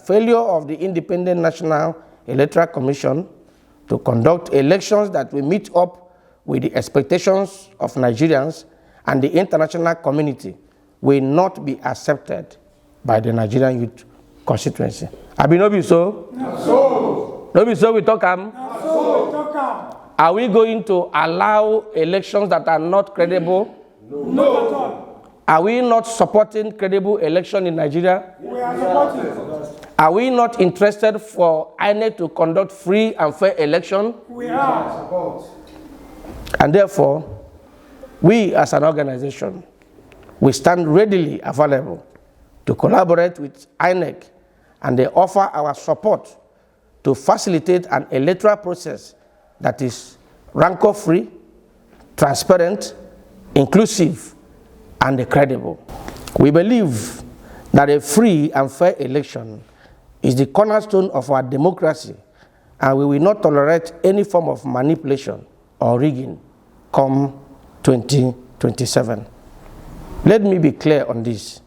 Failure of the Independent National Electoral Commission to conduct elections that will meet up with the expectations of Nigerians and the international community will not be accepted by the Nigerian youth constituency. Abi no be so? No so. No be so we talk am? No so we talk am. Are we going to allow elections that are not credible? No. Not at all. Are we not supporting credible election in Nigeria? We are supporting. Are we not interested for INEC to conduct free and fair election? We are. And therefore, we as an organization, we stand readily available to collaborate with INEC, and they offer our support to facilitate an electoral process that is rancor-free, transparent, inclusive, and credible. We believe that a free and fair election is the cornerstone of our democracy, and we will not tolerate any form of manipulation or rigging come 2027. Let me be clear on this.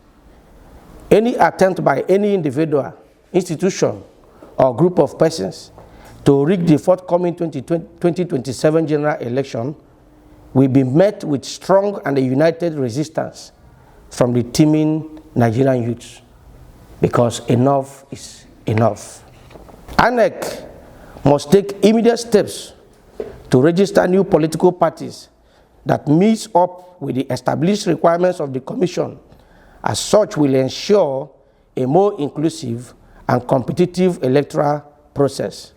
Any attempt by any individual, institution, or group of persons to rig the forthcoming 2027 general election will be met with strong and united resistance from the teeming Nigerian youths, because enough is enough. INEC must take immediate steps to register new political parties that meets up with the established requirements of the Commission. As such, will ensure a more inclusive and competitive electoral process.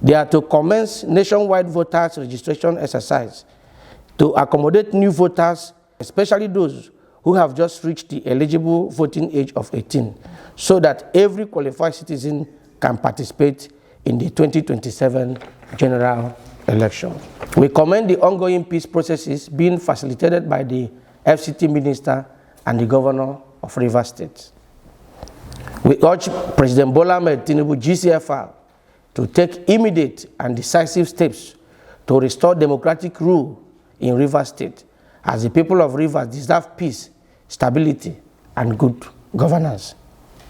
They are to commence nationwide voters registration exercise to accommodate new voters, especially those who have just reached the eligible voting age of 18, so that every qualified citizen can participate in the 2027 general election. We commend the ongoing peace processes being facilitated by the FCT Minister and the Governor of Rivers State. We urge President Bola Ahmed Tinubu, GCFR, to take immediate and decisive steps to restore democratic rule in Rivers State, as the people of Rivers deserve peace, stability, and good governance.